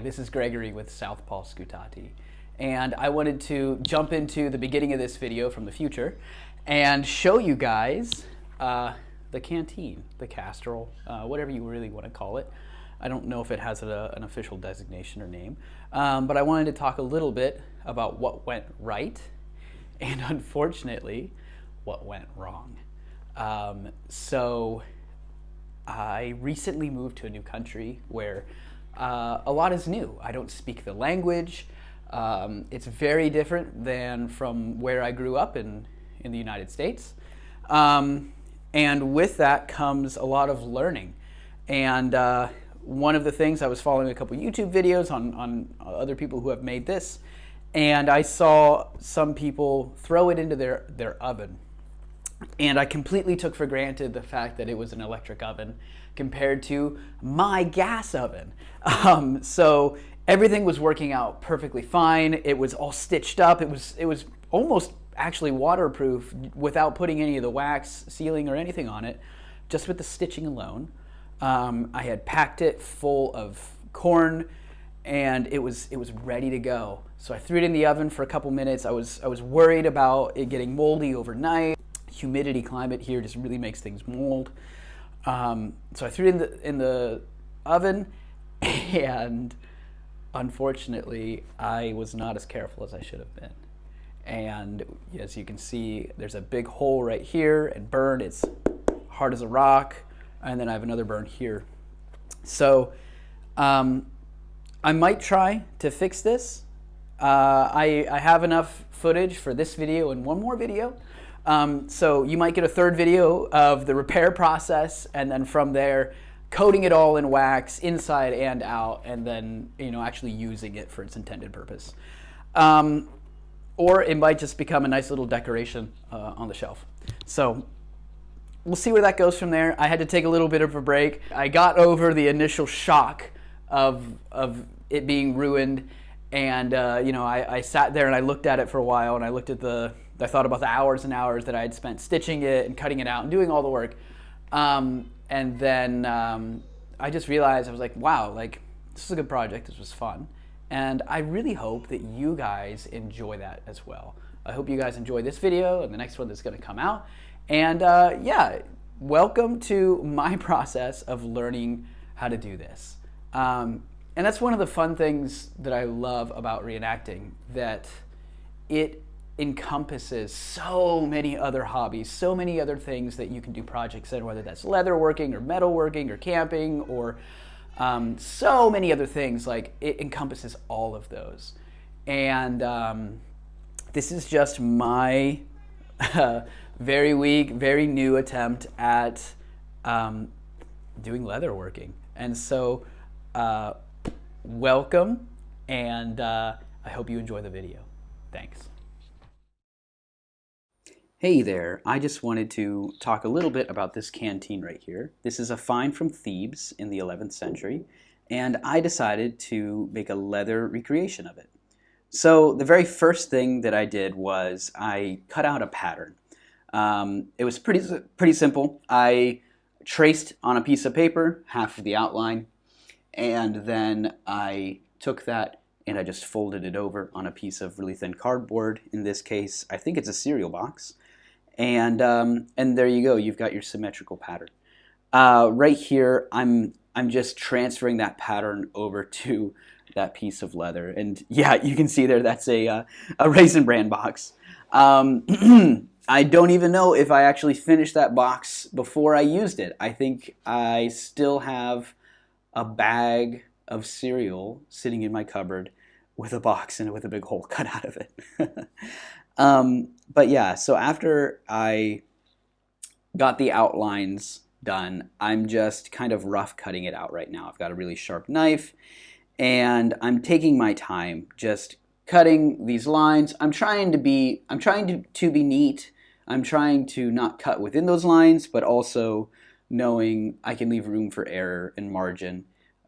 this is Gregory with Southpaw Scutati, and I wanted to jump into the beginning of this video from the future and show you guys the canteen, the castrol, whatever you really want to call it. I don't know if it has an official designation or name, but I wanted to talk a little bit about what went right and unfortunately what went wrong. So I recently moved to a new country where a lot is new. I don't speak the language. It's very different than from where I grew up in the United States. And with that comes a lot of learning. And one of the things, I was following a couple YouTube videos on other people who have made this, and I saw some people throw it into their oven. And I completely took for granted the fact that it was an electric oven compared to my gas oven. So everything was working out perfectly fine. It was all stitched up. It was almost actually waterproof without putting any of the wax sealing or anything on it, just with the stitching alone. I had packed it full of corn, and it was ready to go. So I threw it in the oven for a couple minutes. I was worried about it getting moldy overnight. Humidity climate here just really makes things mold. So I threw it in the oven, and unfortunately, I was not as careful as I should have been. And as you can see, there's a big hole right here and burned. It's hard as a rock. And then I have another burn here. So I might try to fix this. I have enough footage for this video and one more video. So you might get a third video of the repair process, and then from there, coating it all in wax inside and out, and then actually using it for its intended purpose. Or it might just become a nice little decoration on the shelf. So we'll see where that goes from there. I had to take a little bit of a break. I got over the initial shock of it being ruined, and I sat there and I looked at it for a while, and I thought about the hours and hours that I had spent stitching it and cutting it out and doing all the work. And then I just realized, I was like, wow, this is a good project. This was fun. And I really hope that you guys enjoy that as well. I hope you guys enjoy this video and the next one that's going to come out. And yeah, welcome to my process of learning how to do this. And that's one of the fun things that I love about reenacting, that it encompasses so many other hobbies, so many other things that you can do projects in, whether that's leatherworking or metalworking or camping or so many other things. It encompasses all of those. And this is just my very weak, very new attempt at doing leatherworking. And so welcome, and I hope you enjoy the video. Thanks. Hey there, I just wanted to talk a little bit about this canteen right here. This is a find from Thebes in the 11th century, and I decided to make a leather recreation of it. So the very first thing that I did was I cut out a pattern. It was pretty simple. I traced on a piece of paper half of the outline, and then I took that and I just folded it over on a piece of really thin cardboard. In this case, I think it's a cereal box. And there you go. You've got your symmetrical pattern. Right here, I'm just transferring that pattern over to that piece of leather. And yeah, you can see there, that's a Raisin Bran box. I don't even know if I actually finished that box before I used it. I think I still have a bag of cereal sitting in my cupboard with a box in it with a big hole cut out of it. But yeah, so after I got the outlines done, I'm just kind of rough cutting it out right now. I've got a really sharp knife, and I'm taking my time just cutting these lines. I'm trying to be neat. I'm trying to not cut within those lines, but also knowing I can leave room for error and margin,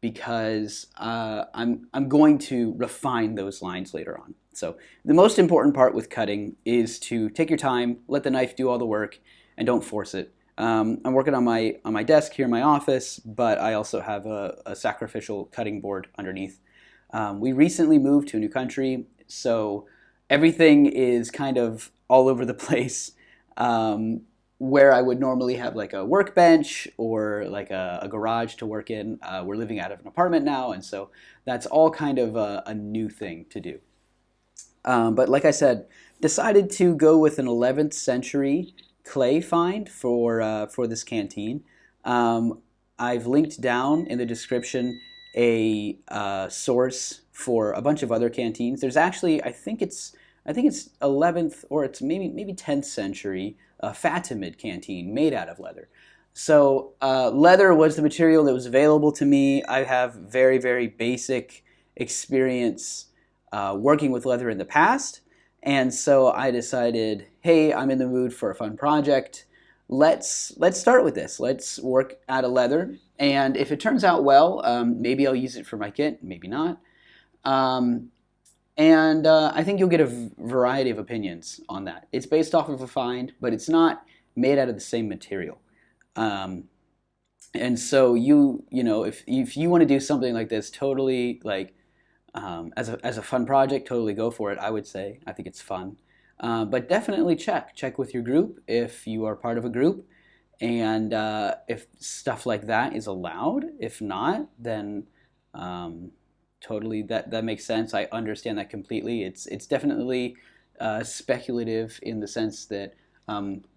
because I'm going to refine those lines later on. So the most important part with cutting is to take your time, let the knife do all the work, and don't force it. I'm working on my desk here in my office, but I also have a sacrificial cutting board underneath. We recently moved to a new country, so everything is kind of all over the place. Um, where I would normally have like a workbench or like a garage to work in, we're living out of an apartment now, and so that's all kind of a new thing to do. But like I said, decided to go with an 11th century clay find for this canteen. Um, I've linked down in the description a source for a bunch of other canteens. There's actually, I think it's 11th or it's maybe 10th century Fatimid canteen made out of leather. So leather was the material that was available to me. I have very basic experience working with leather in the past, and so I decided, hey, I'm in the mood for a fun project. Let's start with this. Let's work out of leather, and if it turns out well, maybe I'll use it for my kit, maybe not. Um, and I think you'll get a variety of opinions on that. It's based off of a find, but it's not made out of the same material. Um, and so you know, if you want to do something like this, totally like as a fun project, totally go for it. I would say I think it's fun, but definitely check with your group if you are part of a group, and if stuff like that is allowed. If not, then totally that makes sense. I understand that completely. It's definitely speculative in the sense that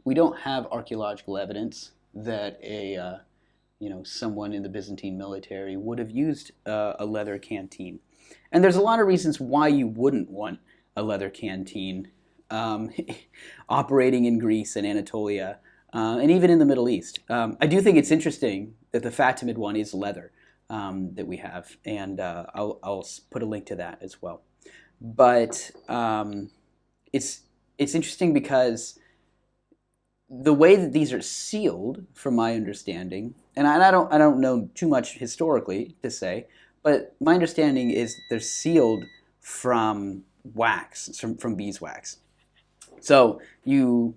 we don't have archaeological evidence that someone in the Byzantine military would have used a leather canteen. And there's a lot of reasons why you wouldn't want a leather canteen um, operating in Greece and Anatolia, and even in the Middle East. I do think it's interesting that the Fatimid one is leather that we have, and I'll put a link to that as well. But it's interesting because the way that these are sealed, from my understanding, and I don't know too much historically to say, but my understanding is they're sealed from wax, from beeswax. So you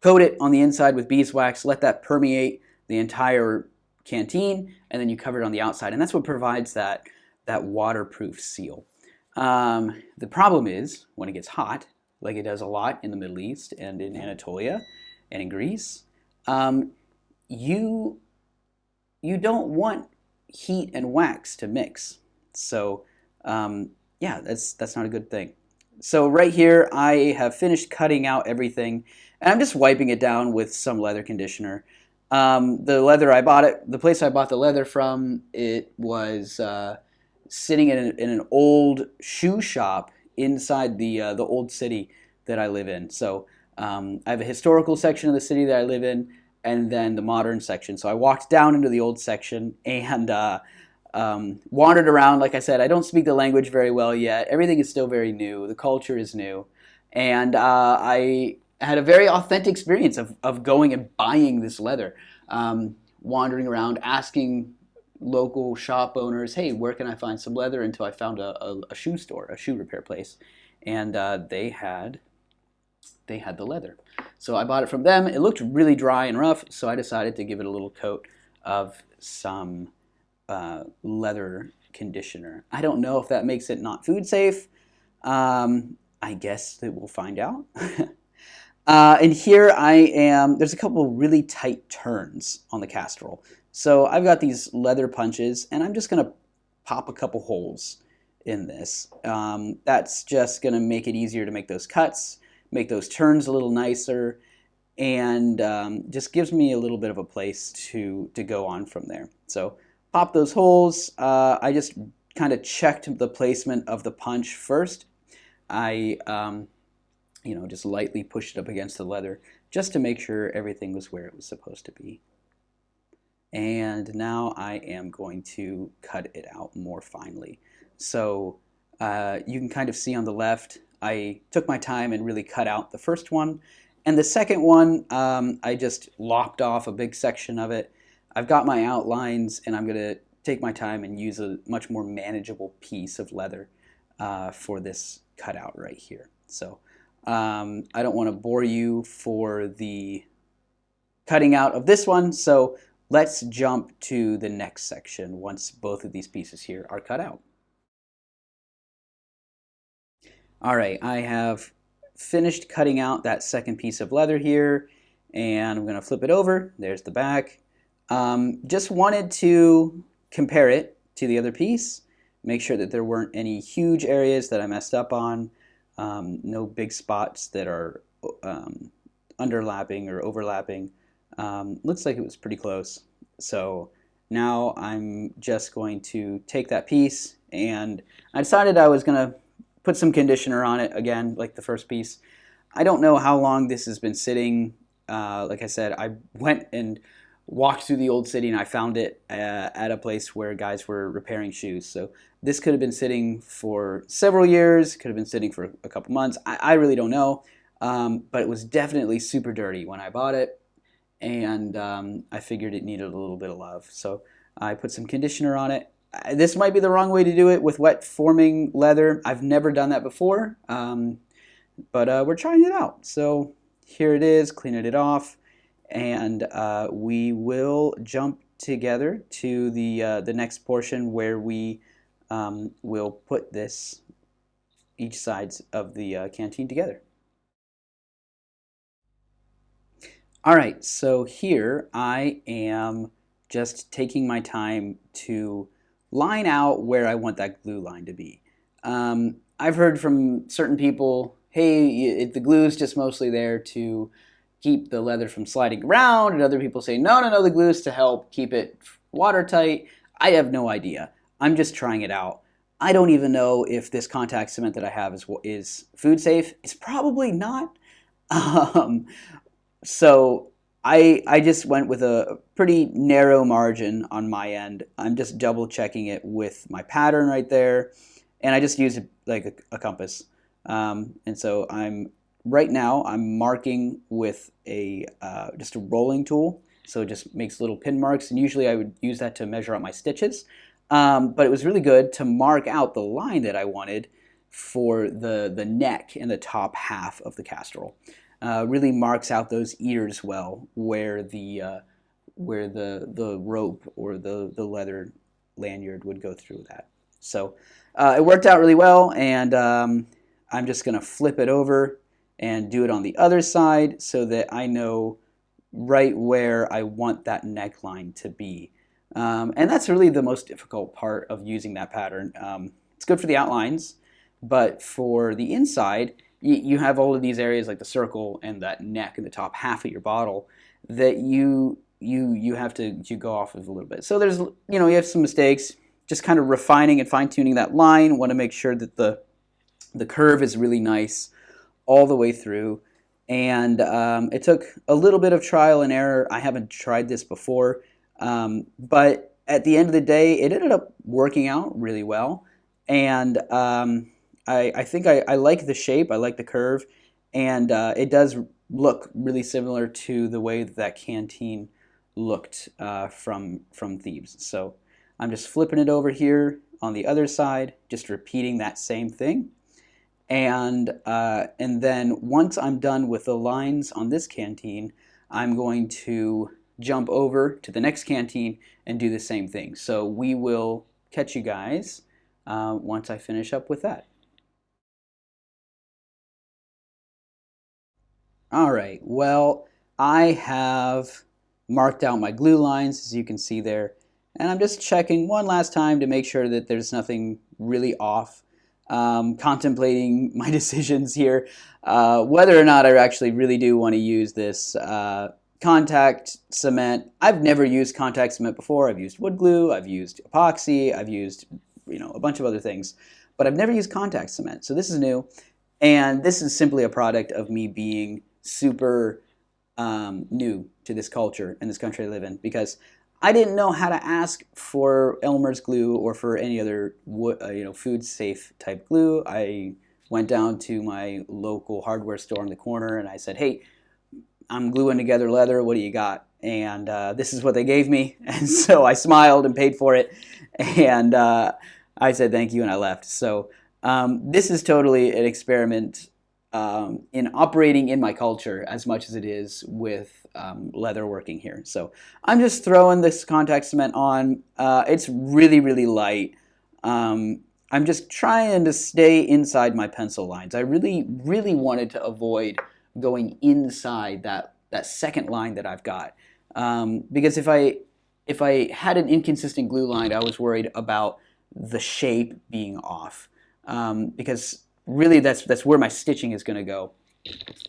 coat it on the inside with beeswax, let that permeate the entire canteen, and then you cover it on the outside, and that's what provides that waterproof seal. The problem is when it gets hot, like it does a lot in the Middle East and in Anatolia and in Greece, you you don't want heat and wax to mix. So yeah, that's not a good thing. So right here, I have finished cutting out everything, and I'm just wiping it down with some leather conditioner. The leather I bought it, the place I bought the leather from, it was sitting in an old shoe shop inside the old city that I live in. So I have a historical section of the city that I live in, and then the modern section. So I walked down into the old section and wandered around. Like I said, I don't speak the language very well yet. Everything is still very new. The culture is new. And I had a very authentic experience of going and buying this leather, wandering around, asking local shop owners, hey, where can I find some leather? Until I found a shoe store, a shoe repair place. And they had the leather. So I bought it from them. It looked really dry and rough, so I decided to give it a little coat of some leather conditioner. I don't know if that makes it not food safe. I guess that we'll find out. And here I am. There's a couple really tight turns on the casserole. So I've got these leather punches, and I'm just going to pop a couple holes in this. That's just going to make it easier to make those cuts, make those turns a little nicer, and just gives me a little bit of a place to go on from there. So pop those holes. I just kind of checked the placement of the punch first. I just lightly pushed it up against the leather just to make sure everything was where it was supposed to be. And now I am going to cut it out more finely. So you can kind of see on the left, I took my time and really cut out the first one. And the second one, I just lopped off a big section of it. I've got my outlines, and I'm going to take my time and use a much more manageable piece of leather for this cutout right here. So I don't want to bore you for the cutting out of this one, so let's jump to the next section once both of these pieces here are cut out. All right, I have finished cutting out that second piece of leather here, and I'm going to flip it over. There's the back. Just wanted to compare it to the other piece, make sure that there weren't any huge areas that I messed up on, no big spots that are underlapping or overlapping. Looks like it was pretty close. So now I'm just going to take that piece, and I decided I was going to put some conditioner on it again, like the first piece. I don't know how long this has been sitting. Like I said, I went and walked through the old city and I found it at a place where guys were repairing shoes. So this could have been sitting for several years, could have been sitting for a couple months. I really don't know, but it was definitely super dirty when I bought it, and I figured it needed a little bit of love. So I put some conditioner on it. This might be the wrong way to do it with wet forming leather. I've never done that before, but we're trying it out. So here it is, cleaning it off, and we will jump together to the next portion where we will put each sides of the canteen together. All right, so here I am just taking my time to line out where I want that glue line to be. I've heard from certain people, hey, the glue is just mostly there to keep the leather from sliding around, and other people say, no, the glue is to help keep it watertight. I have no idea. I'm just trying it out. I don't even know if this contact cement that I have is food safe. It's probably not. So I just went with a pretty narrow margin on my end. I'm just double checking it with my pattern right there, and I just used like a compass. And so right now I'm marking with just a rolling tool, so it just makes little pin marks, and usually I would use that to measure out my stitches. But it was really good to mark out the line that I wanted for the neck and the top half of the casserole. Really marks out those ears well, where the rope or the leather lanyard would go through that. So it worked out really well, and I'm just going to flip it over and do it on the other side so that I know right where I want that neckline to be. And that's really the most difficult part of using that pattern. It's good for the outlines, but for the inside, you have all of these areas like the circle and that neck and the top half of your bottle that you have to go off of a little bit. So there's, you have some mistakes, just kind of refining and fine-tuning that line. Want to make sure that the curve is really nice all the way through. And it took a little bit of trial and error. I haven't tried this before, but at the end of the day, it ended up working out really well. And I think I like the shape, I like the curve, and it does look really similar to the way that canteen looked from Thebes. So I'm just flipping it over here on the other side, just repeating that same thing. And then once I'm done with the lines on this canteen, I'm going to jump over to the next canteen and do the same thing. So we will catch you guys once I finish up with that. All right, well, I have marked out my glue lines, as you can see there, and I'm just checking one last time to make sure that there's nothing really off. Contemplating my decisions here, whether or not I actually really do want to use this contact cement. I've never used contact cement before. I've used wood glue, I've used epoxy, I've used a bunch of other things, but I've never used contact cement. So this is new, and this is simply a product of me being super new to this culture and this country I live in, because I didn't know how to ask for Elmer's glue or for any other food safe type glue. I went down to my local hardware store in the corner and I said, hey, I'm gluing together leather, what do you got? And this is what they gave me. And so I smiled and paid for it, and I said thank you and I left. So this is totally an experiment in operating in my culture as much as it is with leather working here. So I'm just throwing this contact cement on. It's really, really light. I'm just trying to stay inside my pencil lines. I really, really wanted to avoid going inside that second line that I've got. Because if I had an inconsistent glue line, I was worried about the shape being off. Because really that's where my stitching is going to go.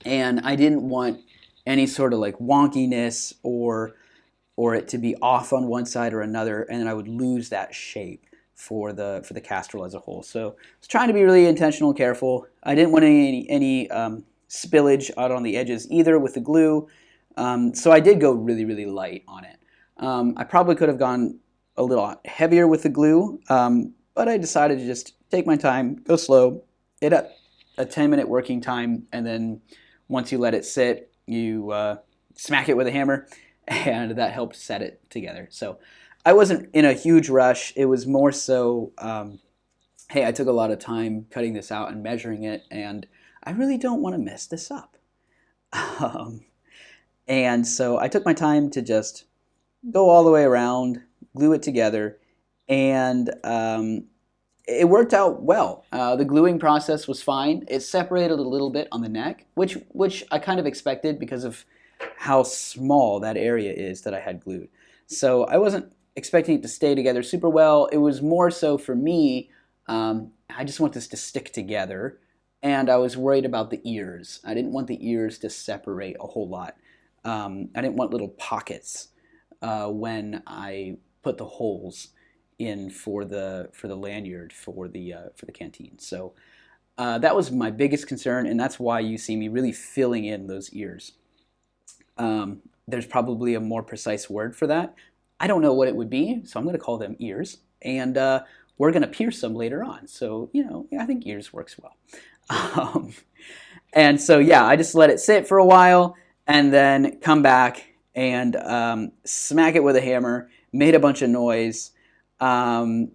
And I didn't want any sort of like wonkiness or it to be off on one side or another, and then I would lose that shape for the castrol as a whole. So I was trying to be really intentional and careful. I didn't want any spillage out on the edges either with the glue. So I did go really, really light on it. I probably could have gone a little heavier with the glue, but I decided to just take my time, go slow, hit a 10-minute working time, and then once you let it sit, you smack it with a hammer, and that helped set it together. So I wasn't in a huge rush. It was more so, hey, I took a lot of time cutting this out and measuring it, and I really don't want to mess this up. And so I took my time to just go all the way around, glue it together, and it worked out well. The gluing process was fine. It separated a little bit on the neck, which I kind of expected because of how small that area is that I had glued. So I wasn't expecting it to stay together super well. It was more so for me, I just want this to stick together, and I was worried about the ears. I didn't want the ears to separate a whole lot. I didn't want little pockets when I put the holes in for the lanyard for the canteen. So that was my biggest concern, and that's why you see me really filling in those ears. There's probably a more precise word for that. I don't know what it would be, so I'm going to call them ears, and we're going to pierce them later on. So, I think ears works well. And so, yeah, I just let it sit for a while and then come back and smack it with a hammer, made a bunch of noise, and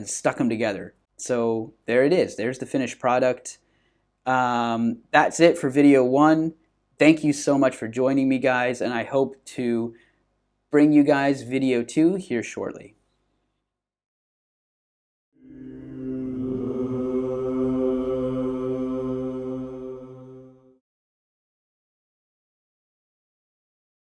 stuck them together. So there it is. There's the finished product. That's it for video 1. Thank you so much for joining me, guys, and I hope to bring you guys video 2 here shortly.